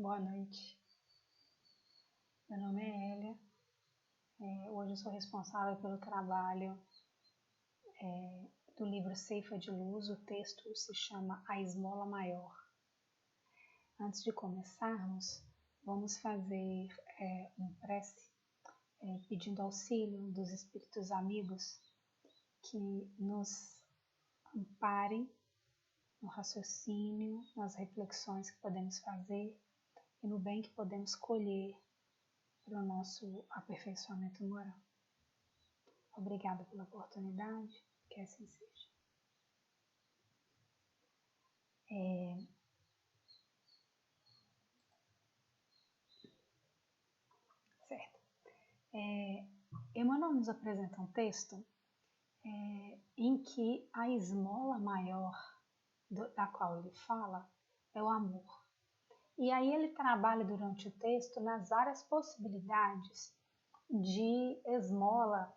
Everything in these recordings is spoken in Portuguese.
Boa noite, meu nome é Hélia, hoje eu sou responsável pelo trabalho do livro Ceifa de Luz. O texto se chama A Esmola Maior. Antes de começarmos, vamos fazer uma prece pedindo auxílio dos espíritos amigos que nos amparem no raciocínio, nas reflexões que podemos fazer e no bem que podemos colher para o nosso aperfeiçoamento moral. Obrigada pela oportunidade, que assim seja. Certo. Emmanuel nos apresenta um texto em que a esmola maior da qual ele fala é o amor. E aí ele trabalha durante o texto nas várias possibilidades de esmola,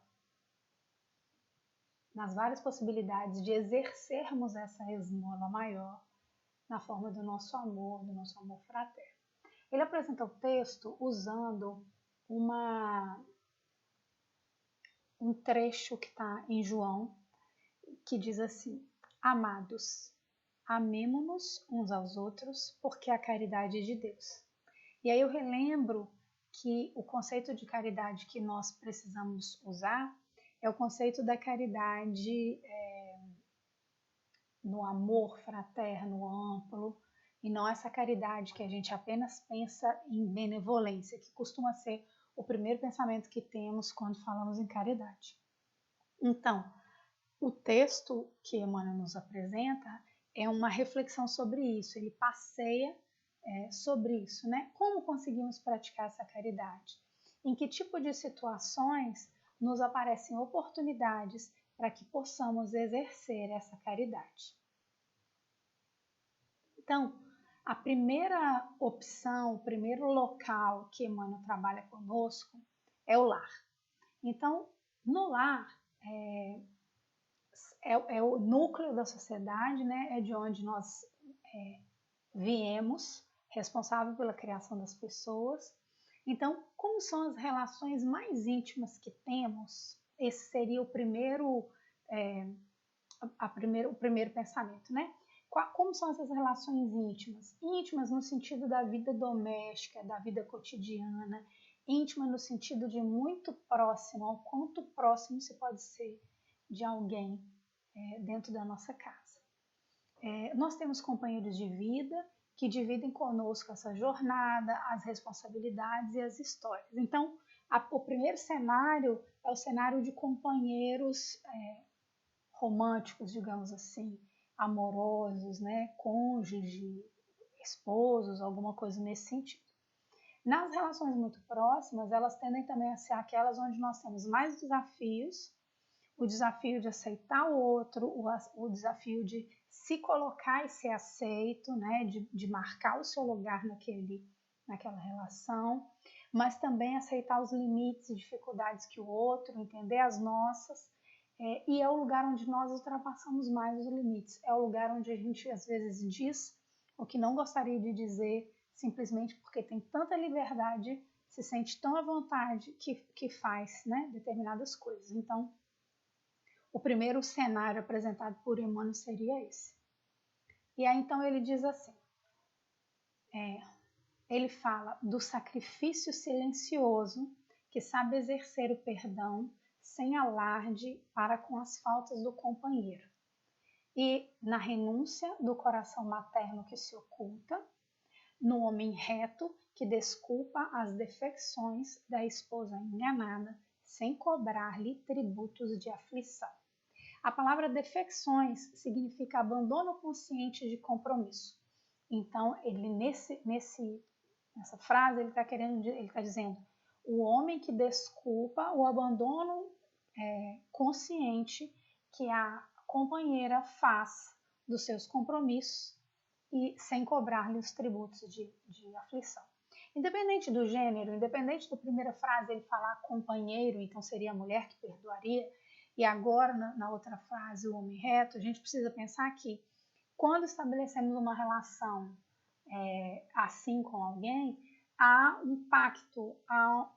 nas várias possibilidades de exercermos essa esmola maior na forma do nosso amor fraterno. Ele apresenta o texto usando um trecho que está em João, que diz assim: Amados, amemo-nos uns aos outros, porque a caridade é de Deus. E aí eu relembro que o conceito de caridade que nós precisamos usar é o conceito da caridade no amor fraterno amplo, e não essa caridade que a gente apenas pensa em benevolência, que costuma ser o primeiro pensamento que temos quando falamos em caridade. Então, o texto que Emmanuel nos apresenta é uma reflexão sobre isso, ele passeia sobre isso, né? Como conseguimos praticar essa caridade? Em que tipo de situações nos aparecem oportunidades para que possamos exercer essa caridade? Então, a primeira opção, o primeiro local que Emmanuel trabalha conosco é o lar. Então, no lar é o núcleo da sociedade, né? É de onde nós viemos, responsável pela criação das pessoas. Então, como são as relações mais íntimas que temos? Esse seria o primeiro pensamento, né? Como são essas relações íntimas? Íntimas no sentido da vida doméstica, da vida cotidiana, íntima no sentido de muito próximo, ao quanto próximo se pode ser de alguém dentro da nossa casa. Nós temos companheiros de vida que dividem conosco essa jornada, as responsabilidades e as histórias. Então, o primeiro cenário é o cenário de companheiros românticos, digamos assim, amorosos, né, cônjuge, esposos, alguma coisa nesse sentido. Nas relações muito próximas, elas tendem também a ser aquelas onde nós temos mais desafios, o desafio de aceitar o outro, o desafio de se colocar e ser aceito, né, de marcar o seu lugar naquela relação, mas também aceitar os limites e dificuldades que o outro, entender as nossas. E é o lugar onde nós ultrapassamos mais os limites. É o lugar onde a gente às vezes diz o que não gostaria de dizer, simplesmente porque tem tanta liberdade, se sente tão à vontade que faz, né, determinadas coisas. Então, o primeiro cenário apresentado por Emmanuel seria esse. E aí então ele diz assim, ele fala do sacrifício silencioso que sabe exercer o perdão sem alarde para com as faltas do companheiro, e na renúncia do coração materno que se oculta, no homem reto que desculpa as defecções da esposa enganada, sem cobrar-lhe tributos de aflição. A palavra defecções significa abandono consciente de compromisso. Então, ele nessa frase ele está dizendo o homem que desculpa o abandono consciente que a companheira faz dos seus compromissos e sem cobrar-lhe os tributos de aflição. Independente do gênero, independente da primeira frase ele falar companheiro, então seria a mulher que perdoaria, e agora na outra frase o homem reto, a gente precisa pensar que quando estabelecemos uma relação assim com alguém, há um pacto, há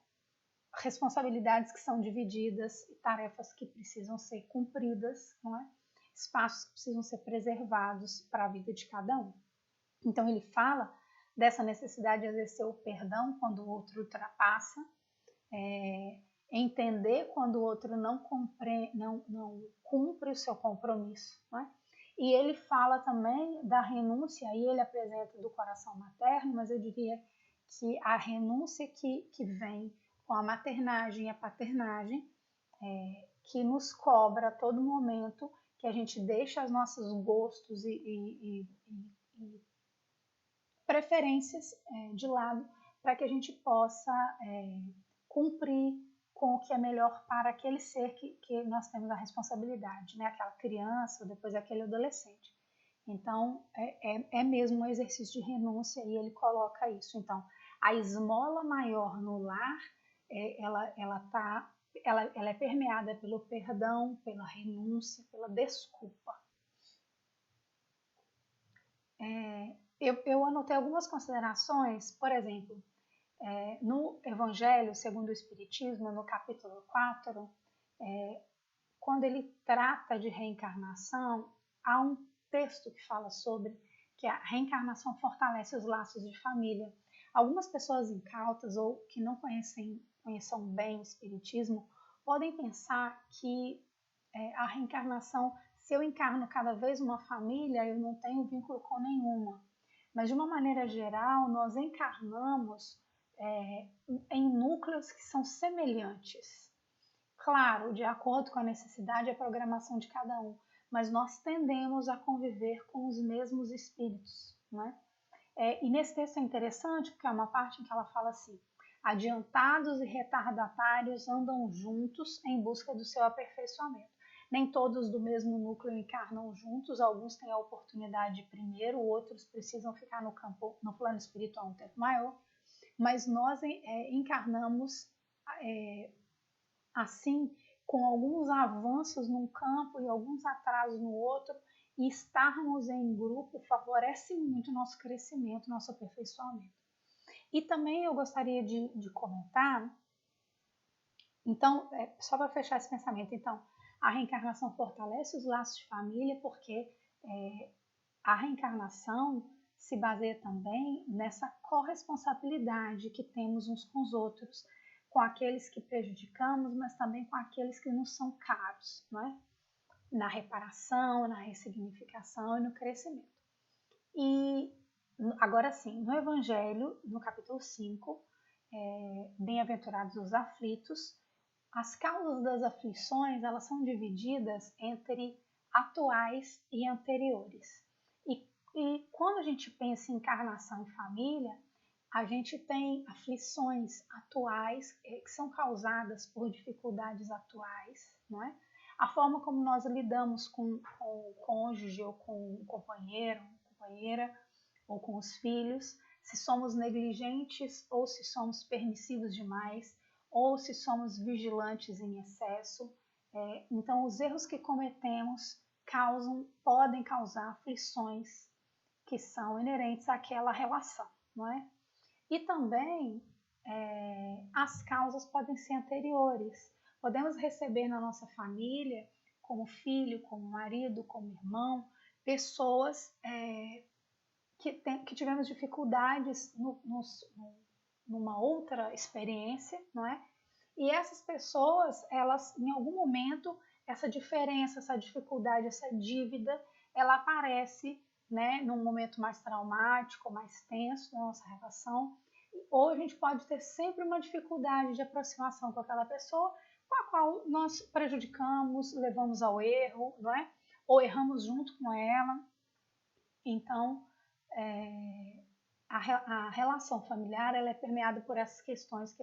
responsabilidades que são divididas e tarefas que precisam ser cumpridas, não é? Espaços que precisam ser preservados para a vida de cada um. Então ele fala dessa necessidade de exercer o perdão quando o outro ultrapassa, entender quando o outro não cumpre o seu compromisso, não é? E ele fala também da renúncia, aí ele apresenta do coração materno, mas eu diria que a renúncia que vem com a maternagem e a paternagem, que nos cobra a todo momento, que a gente deixa os nossos gostos e preferências de lado, para que a gente possa cumprir com o que é melhor para aquele ser que nós temos a responsabilidade, né? Aquela criança, depois aquele adolescente. Então, é mesmo um exercício de renúncia e ele coloca isso. Então, a esmola maior no lar, ela é permeada pelo perdão, pela renúncia, pela desculpa. Eu anotei algumas considerações, por exemplo, no Evangelho segundo o Espiritismo, no capítulo 4, quando ele trata de reencarnação, há um texto que fala sobre que a reencarnação fortalece os laços de família. Algumas pessoas incautas ou que não conheçam bem o Espiritismo podem pensar que a reencarnação, se eu encarno cada vez uma família, eu não tenho vínculo com nenhuma. Mas de uma maneira geral, nós encarnamos em núcleos que são semelhantes. Claro, de acordo com a necessidade e a programação de cada um, mas nós tendemos a conviver com os mesmos espíritos, não é? E nesse texto é interessante porque é uma parte em que ela fala assim: adiantados e retardatários andam juntos em busca do seu aperfeiçoamento. Nem todos do mesmo núcleo encarnam juntos, alguns têm a oportunidade primeiro, outros precisam ficar no plano espiritual um tempo maior, mas nós encarnamos assim, com alguns avanços num campo e alguns atrasos no outro, e estarmos em grupo favorece muito o nosso crescimento, nosso aperfeiçoamento. E também eu gostaria de comentar, então, só para fechar esse pensamento, então, a reencarnação fortalece os laços de família porque a reencarnação se baseia também nessa corresponsabilidade que temos uns com os outros, com aqueles que prejudicamos, mas também com aqueles que nos são caros, não é? Na reparação, na ressignificação e no crescimento. E agora sim, no Evangelho, no capítulo 5, bem-aventurados os aflitos, as causas das aflições, elas são divididas entre atuais e anteriores. E quando a gente pensa em encarnação e família, a gente tem aflições atuais que são causadas por dificuldades atuais, não é? A forma como nós lidamos com o cônjuge ou com o companheiro, companheira, ou com os filhos, se somos negligentes ou se somos permissivos demais, ou se somos vigilantes em excesso. Então, os erros que cometemos podem causar aflições que são inerentes àquela relação, não é? E também as causas podem ser anteriores. Podemos receber na nossa família, como filho, como marido, como irmão, pessoas que tivemos dificuldades numa outra experiência, não é? E essas pessoas, elas, em algum momento, essa diferença, essa dificuldade, essa dívida, ela aparece, né, num momento mais traumático, mais tenso da nossa relação, ou a gente pode ter sempre uma dificuldade de aproximação com aquela pessoa, com a qual nós prejudicamos, levamos ao erro, não é? Ou erramos junto com ela. Então, a relação familiar ela é permeada por essas questões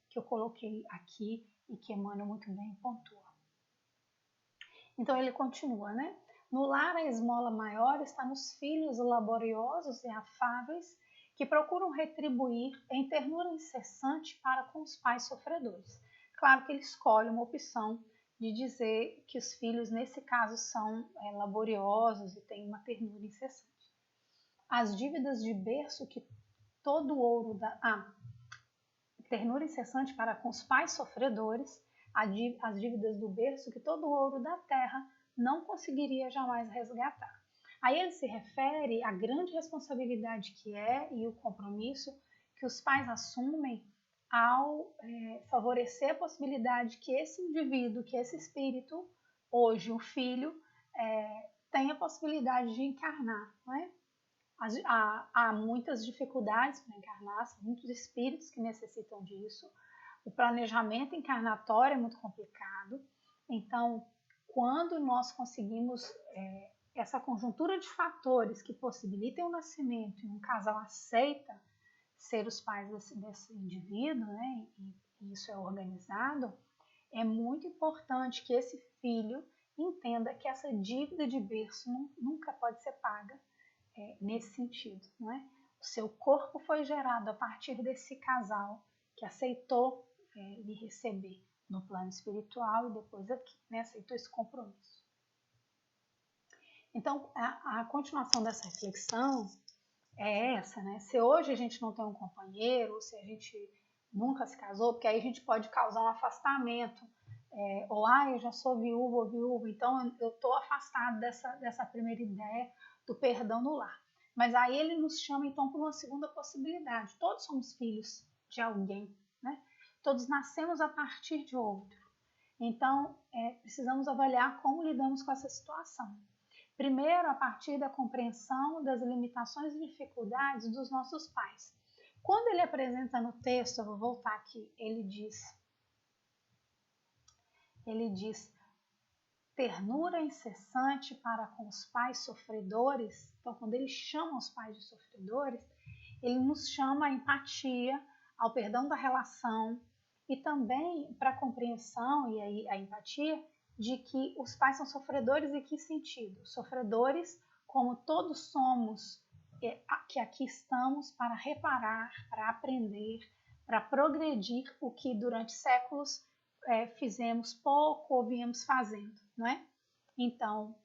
que eu coloquei aqui e que Emmanuel muito bem pontua. Então ele continua, né? No lar a esmola maior está nos filhos laboriosos e afáveis que procuram retribuir em ternura incessante para com os pais sofredores. Claro que ele escolhe uma opção de dizer que os filhos nesse caso são laboriosos e têm uma ternura incessante. as dívidas de berço que todo o ouro da ternura incessante para com os pais sofredores, as dívidas do berço que todo o ouro da terra não conseguiria jamais resgatar. Aí ele se refere à grande responsabilidade que é e o compromisso que os pais assumem ao favorecer a possibilidade que esse indivíduo, que esse espírito, hoje o filho, tenha a possibilidade de encarnar, não é? Há muitas dificuldades para encarnar, são muitos espíritos que necessitam disso. O planejamento encarnatório é muito complicado. Então, quando nós conseguimos essa conjuntura de fatores que possibilitem o nascimento e um casal aceita ser os pais desse indivíduo, né, e isso é organizado, é muito importante que esse filho entenda que essa dívida de berço nunca pode ser paga nesse sentido, não é? O seu corpo foi gerado a partir desse casal que aceitou lhe receber no plano espiritual e depois aqui, né, aceitou esse compromisso. Então, a continuação dessa reflexão é essa, né? Se hoje a gente não tem um companheiro, se a gente nunca se casou, porque aí a gente pode causar um afastamento, ou eu já sou viúva ou viúva, então eu estou afastado dessa primeira ideia do perdão no lar. Mas aí ele nos chama então para uma segunda possibilidade. Todos somos filhos de alguém, né? Todos nascemos a partir de outro. Então, precisamos avaliar como lidamos com essa situação. Primeiro, a partir da compreensão das limitações e dificuldades dos nossos pais. Quando ele apresenta no texto, eu vou voltar aqui, ele diz ternura incessante para com os pais sofredores. Então, quando ele chama os pais de sofredores, ele nos chama à empatia, ao perdão da relação e também para a compreensão e aí a empatia de que os pais são sofredores em que sentido? Sofredores como todos somos, que aqui estamos para reparar, para aprender, para progredir o que durante séculos fizemos pouco ou viemos fazendo, não é? Então,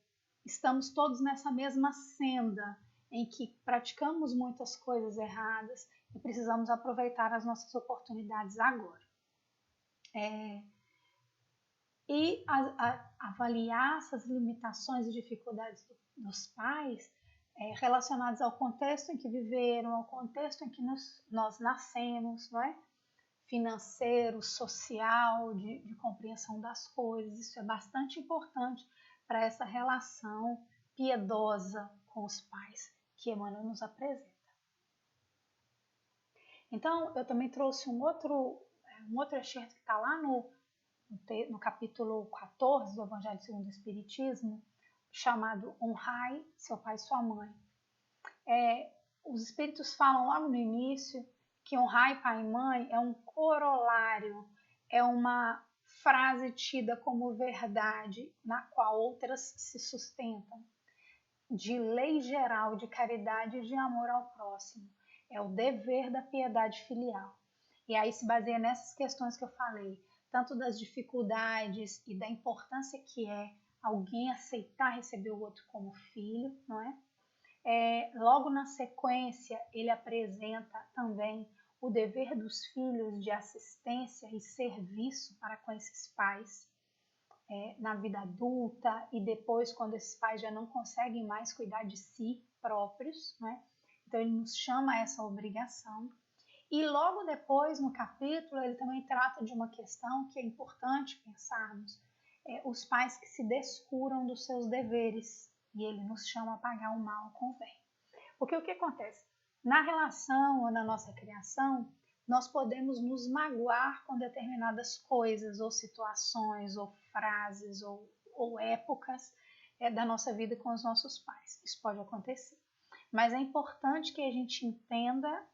estamos todos nessa mesma senda em que praticamos muitas coisas erradas e precisamos aproveitar as nossas oportunidades agora. E avaliar essas limitações e dificuldades dos pais relacionadas ao contexto em que viveram, ao contexto em que nós nascemos, não é? Financeiro, social, de compreensão das coisas. Isso é bastante importante para essa relação piedosa com os pais que Emmanuel nos apresenta. Então, eu também trouxe um outro excerto que está lá no capítulo 14 do Evangelho segundo o Espiritismo, chamado Honrai seu pai e sua mãe. Os Espíritos falam logo no início que honrai pai e mãe é um corolário, é uma frase tida como verdade, na qual outras se sustentam, de lei geral de caridade e de amor ao próximo. É o dever da piedade filial. E aí se baseia nessas questões que eu falei, tanto das dificuldades e da importância que é alguém aceitar receber o outro como filho, não é? Logo na sequência, ele apresenta também o dever dos filhos de assistência e serviço para com esses pais na vida adulta e depois quando esses pais já não conseguem mais cuidar de si próprios, né? Então ele nos chama a essa obrigação. E logo depois, no capítulo, ele também trata de uma questão que é importante pensarmos, os pais que se descuram dos seus deveres, e ele nos chama a pagar o mal com o bem. Porque o que acontece? Na relação ou na nossa criação, nós podemos nos magoar com determinadas coisas, ou situações, ou frases, ou épocas da nossa vida com os nossos pais. Isso pode acontecer. Mas é importante que a gente entenda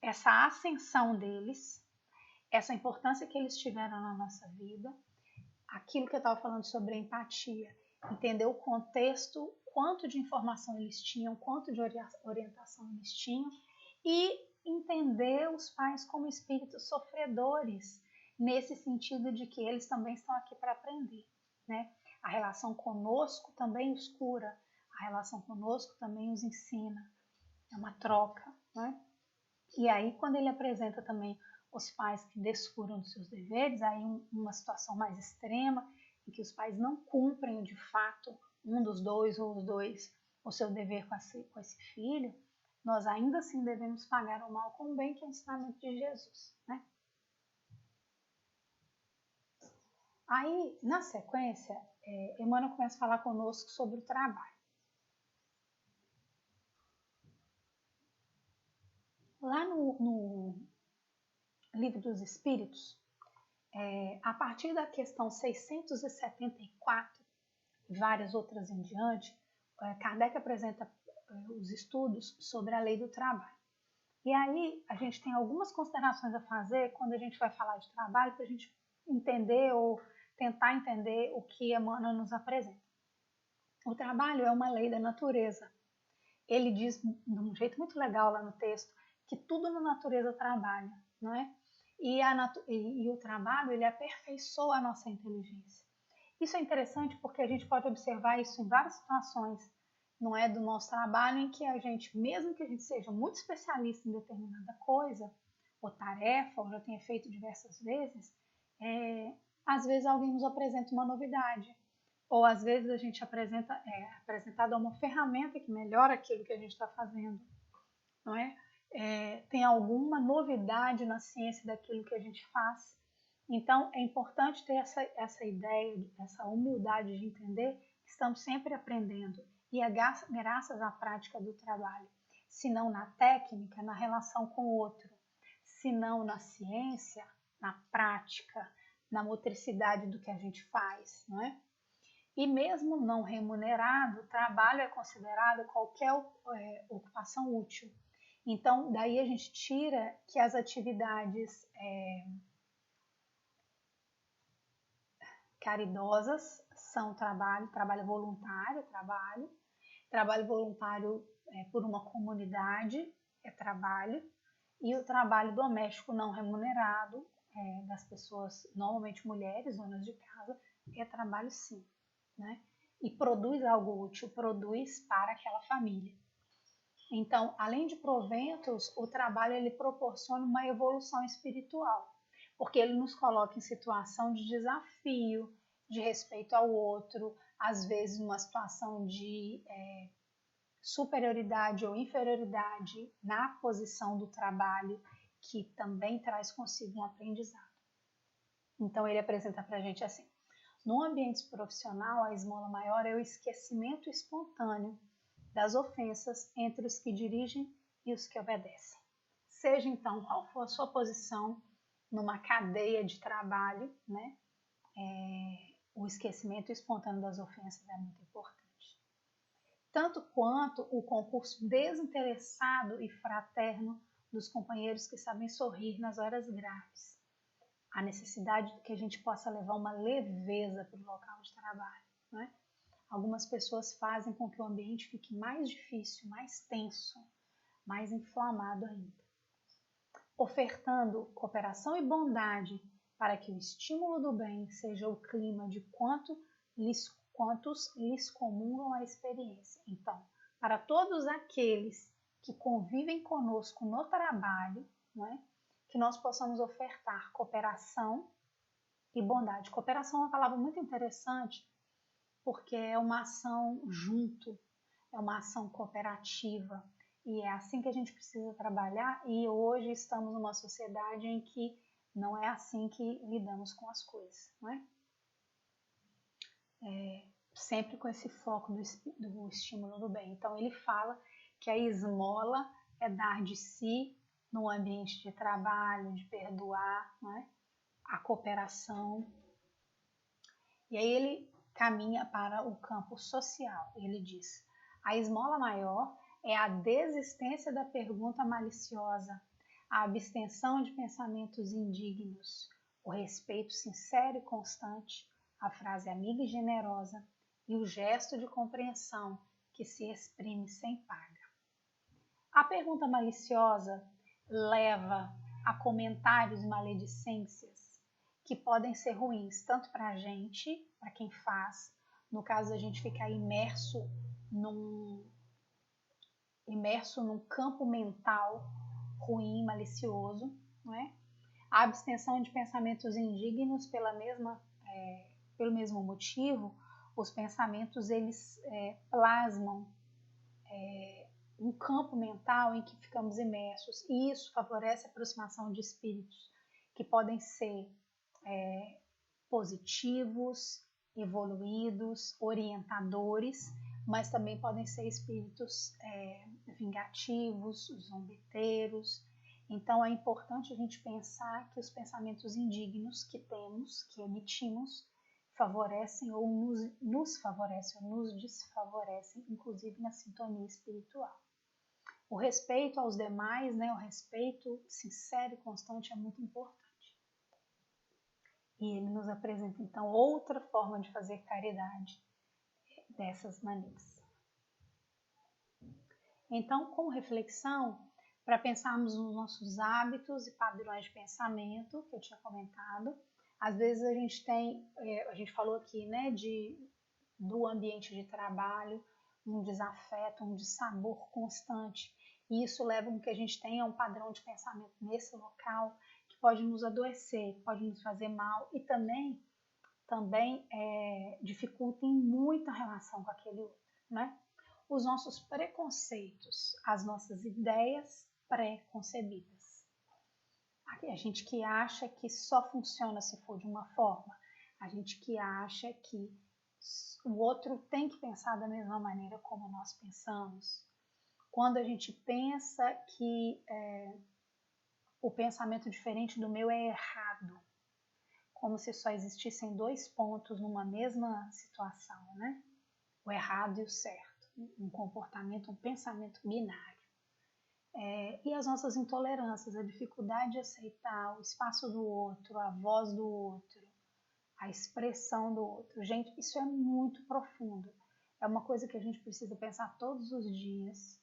essa ascensão deles, essa importância que eles tiveram na nossa vida, aquilo que eu estava falando sobre a empatia, entender o contexto, quanto de informação eles tinham, quanto de orientação eles tinham, e entender os pais como espíritos sofredores, nesse sentido de que eles também estão aqui para aprender, né? A relação conosco também os cura, a relação conosco também os ensina, é uma troca, né? E aí, quando ele apresenta também os pais que descuram dos seus deveres, aí uma situação mais extrema, em que os pais não cumprem de fato, um dos dois ou os dois, o seu dever com esse filho, nós ainda assim devemos pagar o mal com o bem, que é o ensinamento de Jesus, né? Aí, na sequência, Emmanuel começa a falar conosco sobre o trabalho. Lá no Livro dos Espíritos, a partir da questão 674, e várias outras em diante, Kardec apresenta os estudos sobre a lei do trabalho. E aí a gente tem algumas considerações a fazer quando a gente vai falar de trabalho, para a gente entender ou tentar entender o que Emmanuel nos apresenta. O trabalho é uma lei da natureza. Ele diz de um jeito muito legal lá no texto que tudo na natureza trabalha, não é? E o trabalho, ele aperfeiçoa a nossa inteligência. Isso é interessante porque a gente pode observar isso em várias situações, não é, do nosso trabalho, em que a gente, mesmo que a gente seja muito especialista em determinada coisa, ou tarefa, ou já tenha feito diversas vezes, às vezes alguém nos apresenta uma novidade, ou às vezes a gente é apresentado uma ferramenta que melhora aquilo que a gente está fazendo, não é? Tem alguma novidade na ciência daquilo que a gente faz. Então, é importante ter essa ideia, essa humildade de entender que estamos sempre aprendendo. E é graças à prática do trabalho, se não na técnica, na relação com o outro, se não na ciência, na prática, na motricidade do que a gente faz, não é? E mesmo não remunerado, o trabalho é considerado qualquer ocupação útil. Então, daí a gente tira que as atividades caridosas são trabalho voluntário, trabalho voluntário por uma comunidade é trabalho, e o trabalho doméstico não remunerado das pessoas, normalmente mulheres, donas de casa, é trabalho sim, né? E produz algo útil, produz para aquela família. Então, além de proventos, o trabalho ele proporciona uma evolução espiritual, porque ele nos coloca em situação de desafio, de respeito ao outro, às vezes numa situação de superioridade ou inferioridade na posição do trabalho, que também traz consigo um aprendizado. Então, ele apresenta para a gente assim: no ambiente profissional, a esmola maior é o esquecimento espontâneo das ofensas entre os que dirigem e os que obedecem. Seja então qual for a sua posição numa cadeia de trabalho, né? O esquecimento espontâneo das ofensas é muito importante. Tanto quanto o concurso desinteressado e fraterno dos companheiros que sabem sorrir nas horas graves. A necessidade de que a gente possa levar uma leveza para o local de trabalho, né? Algumas pessoas fazem com que o ambiente fique mais difícil, mais tenso, mais inflamado ainda. Ofertando cooperação e bondade para que o estímulo do bem seja o clima de quantos lhes comungam a experiência. Então, para todos aqueles que convivem conosco no trabalho, né, que nós possamos ofertar cooperação e bondade. Cooperação é uma palavra muito interessante, porque é uma ação junto, é uma ação cooperativa, e é assim que a gente precisa trabalhar, e hoje estamos numa sociedade em que não é assim que lidamos com as coisas, não é? Sempre com esse foco do estímulo do bem. Então ele fala que a esmola é dar de si no ambiente de trabalho, de perdoar, não é? A cooperação. E aí ele caminha para o campo social. Ele diz: a esmola maior é a desistência da pergunta maliciosa, a abstenção de pensamentos indignos, o respeito sincero e constante, a frase amiga e generosa e o gesto de compreensão que se exprime sem paga. A pergunta maliciosa leva a comentários e maledicências que podem ser ruins, tanto para a gente, para quem faz, no caso a gente ficar imerso imerso num campo mental ruim, malicioso, não é? A abstenção de pensamentos indignos pelo mesmo motivo, os pensamentos eles plasmam um campo mental em que ficamos imersos, e isso favorece a aproximação de espíritos que podem ser positivos, evoluídos, orientadores, mas também podem ser espíritos vingativos, zombeteiros. Então é importante a gente pensar que os pensamentos indignos que temos, que emitimos, favorecem ou nos favorecem ou nos desfavorecem, inclusive na sintonia espiritual. O respeito aos demais, né, o respeito sincero e constante é muito importante. E ele nos apresenta, então, outra forma de fazer caridade dessas maneiras. Então, com reflexão, para pensarmos nos nossos hábitos e padrões de pensamento, que eu tinha comentado, às vezes a gente falou aqui, né, do ambiente de trabalho, um desafeto, um dissabor constante, e isso leva a que a gente tenha um padrão de pensamento nesse local que pode nos adoecer, pode nos fazer mal e também dificulta em muita relação com aquele outro, né? Os nossos preconceitos, as nossas ideias pré-concebidas. A gente que acha que só funciona se for de uma forma, a gente que acha que o outro tem que pensar da mesma maneira como nós pensamos. Quando a gente pensa que o pensamento diferente do meu é errado, como se só existissem dois pontos numa mesma situação, né? O errado e o certo, um comportamento, um pensamento binário. E as nossas intolerâncias, a dificuldade de aceitar o espaço do outro, a voz do outro, a expressão do outro. Gente, isso é muito profundo. É uma coisa que a gente precisa pensar todos os dias.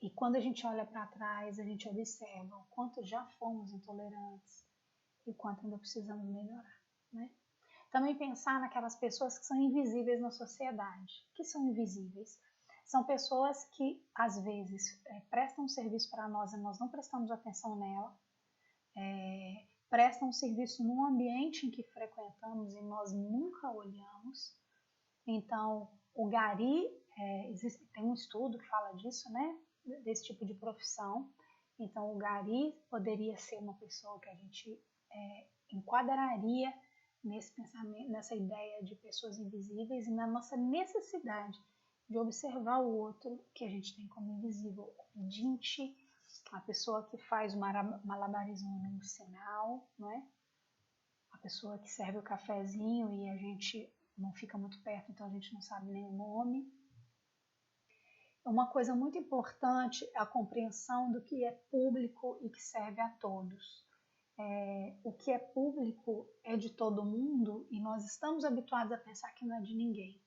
E quando a gente olha para trás, a gente observa o quanto já fomos intolerantes e o quanto ainda precisamos melhorar, né? Também pensar naquelas pessoas que são invisíveis na sociedade. Que são invisíveis? São pessoas que, às vezes, prestam um serviço para nós e nós não prestamos atenção nela, prestam um serviço num ambiente em que frequentamos e nós nunca olhamos. Então, o gari, tem um estudo que fala disso, né? Desse tipo de profissão. Então, o gari poderia ser uma pessoa que a gente enquadraria nesse pensamento, nessa ideia de pessoas invisíveis e na nossa necessidade de observar o outro que a gente tem como invisível. O pedinte, a pessoa que faz o malabarismo num sinal, não é? A pessoa que serve o cafezinho e a gente não fica muito perto, então a gente não sabe nem o nome. Uma coisa muito importante é a compreensão do que é público e que serve a todos. O que é público é de todo mundo e nós estamos habituados a pensar que não é de ninguém.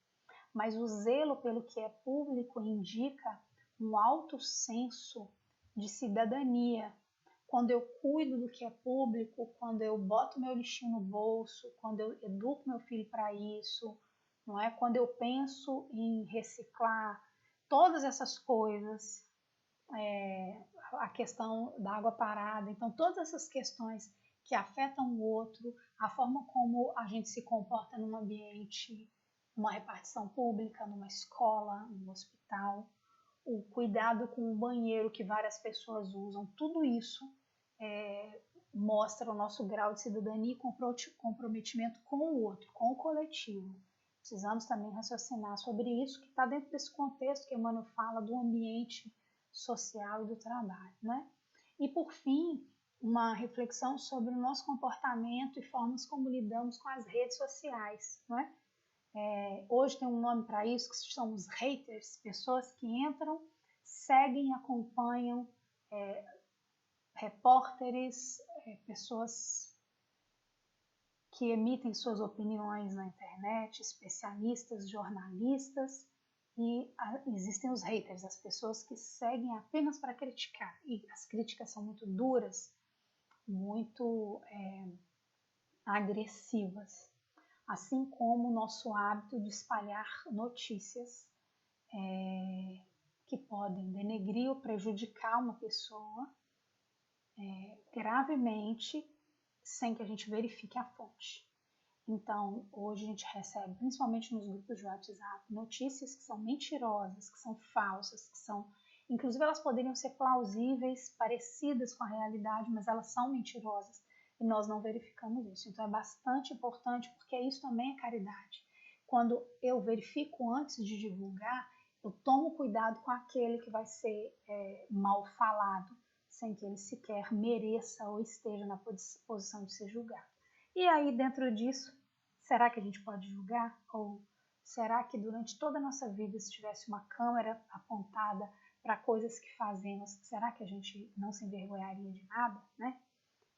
Mas o zelo pelo que é público indica um alto senso de cidadania. Quando eu cuido do que é público, quando eu boto meu lixinho no bolso, quando eu educo meu filho para isso, não é? Quando eu penso em reciclar, todas essas coisas, a questão da água parada, então todas essas questões que afetam o outro, a forma como a gente se comporta num ambiente, numa repartição pública, numa escola, num hospital, o cuidado com o banheiro que várias pessoas usam, tudo isso mostra o nosso grau de cidadania e comprometimento com o outro, com o coletivo. Precisamos também raciocinar sobre isso, que está dentro desse contexto que Emmanuel fala do ambiente social e do trabalho, né? E por fim, uma reflexão sobre o nosso comportamento e formas como lidamos com as redes sociais, não é? Hoje tem um nome para isso, que são os haters, pessoas que entram, seguem, acompanham repórteres, pessoas que emitem suas opiniões na internet, especialistas, jornalistas, e existem os haters, as pessoas que seguem apenas para criticar, e as críticas são muito duras, muito agressivas. assim como o nosso hábito de espalhar notícias que podem denegrir ou prejudicar uma pessoa gravemente sem que a gente verifique a fonte. Então, hoje a gente recebe, principalmente nos grupos de WhatsApp, notícias que são mentirosas, que são falsas, que são, inclusive elas poderiam ser plausíveis, parecidas com a realidade, mas elas são mentirosas e nós não verificamos isso. Então é bastante importante, porque isso também é caridade. Quando eu verifico antes de divulgar, eu tomo cuidado com aquele que vai ser mal falado, sem que ele sequer mereça ou esteja na posição de ser julgado. E aí, dentro disso, será que a gente pode julgar? Ou será que durante toda a nossa vida, se tivesse uma câmera apontada para coisas que fazemos, será que a gente não se envergonharia de nada, né?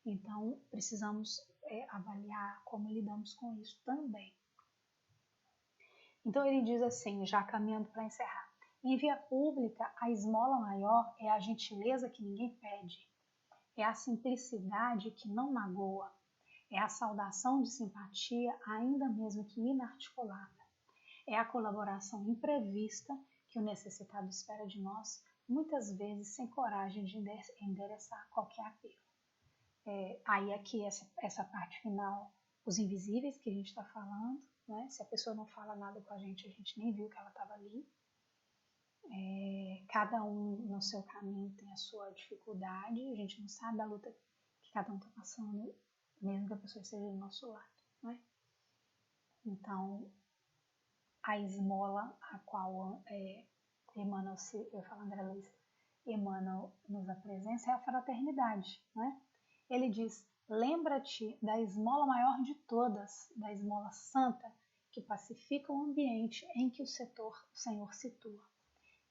Então, precisamos avaliar como lidamos com isso também. Então, ele diz assim, já caminhando para encerrar. Em via pública, a esmola maior é a gentileza que ninguém pede, é a simplicidade que não magoa, é a saudação de simpatia, ainda mesmo que inarticulada. É a colaboração imprevista que o necessitado espera de nós, muitas vezes sem coragem de endereçar qualquer apelo. Aí aqui essa parte final, os invisíveis que a gente está falando, né? Se a pessoa não fala nada com a gente nem viu que ela estava ali. Cada um no seu caminho tem a sua dificuldade, a gente não sabe a luta que cada um está passando, mesmo que a pessoa esteja do nosso lado, né? Então, a esmola a qual Emmanuel, eu falo André Luiz, Emmanuel nos apresenta é a fraternidade, né? Ele diz, lembra-te da esmola maior de todas, da esmola santa, que pacifica o ambiente em que o Senhor situa,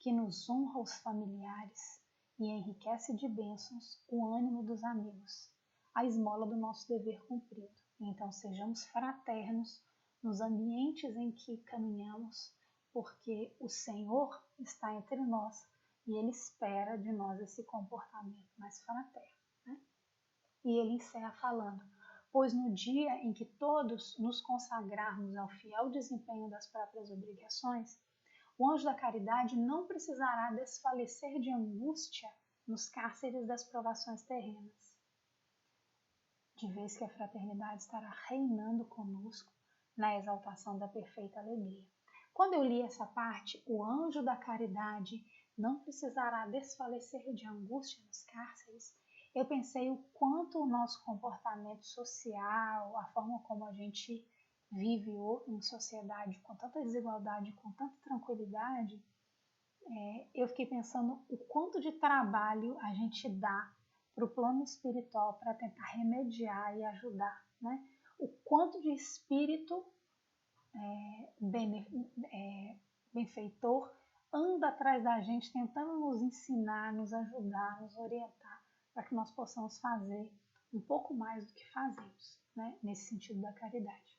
que nos honra os familiares e enriquece de bênçãos o ânimo dos amigos, a esmola do nosso dever cumprido. Então sejamos fraternos nos ambientes em que caminhamos, porque o Senhor está entre nós e Ele espera de nós esse comportamento mais fraterno, né? E ele encerra falando, pois no dia em que todos nos consagrarmos ao fiel desempenho das próprias obrigações, o anjo da caridade não precisará desfalecer de angústia nos cárceres das provações terrenas, de vez que a fraternidade estará reinando conosco na exaltação da perfeita alegria. Quando eu li essa parte, o anjo da caridade não precisará desfalecer de angústia nos cárceres, eu pensei o quanto o nosso comportamento social, a forma como a gente vive em sociedade com tanta desigualdade, com tanta tranquilidade, eu fiquei pensando o quanto de trabalho a gente dá para o plano espiritual para tentar remediar e ajudar, né? O quanto de espírito benfeitor anda atrás da gente tentando nos ensinar, nos ajudar, nos orientar para que nós possamos fazer um pouco mais do que fazemos, né? Nesse sentido da caridade.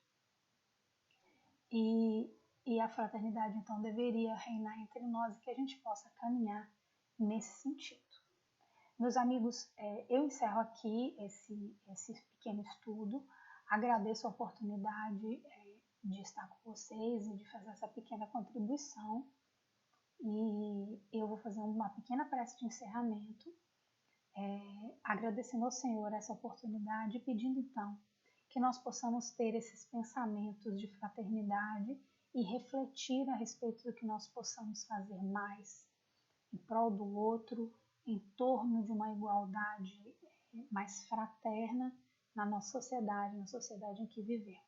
E a fraternidade, então, deveria reinar entre nós e que a gente possa caminhar nesse sentido. Meus amigos, eu encerro aqui esse pequeno estudo. Agradeço a oportunidade de estar com vocês e de fazer essa pequena contribuição. E eu vou fazer uma pequena prece de encerramento, agradecendo ao Senhor essa oportunidade e pedindo, então, que nós possamos ter esses pensamentos de fraternidade e refletir a respeito do que nós possamos fazer mais em prol do outro, em torno de uma igualdade mais fraterna na nossa sociedade, na sociedade em que vivemos,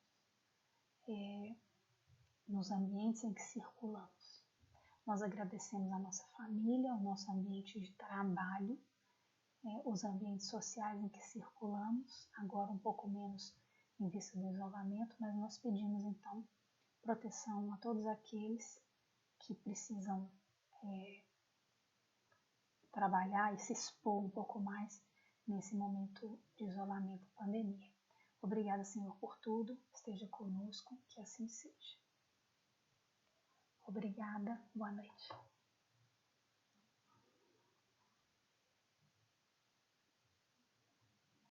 nos ambientes em que circulamos. Nós agradecemos a nossa família, o nosso ambiente de trabalho, os ambientes sociais em que circulamos, agora um pouco menos em vista do isolamento, mas nós pedimos então proteção a todos aqueles que precisam trabalhar e se expor um pouco mais nesse momento de isolamento e pandemia. Obrigada, Senhor, por tudo, esteja conosco, que assim seja. Obrigada, boa noite.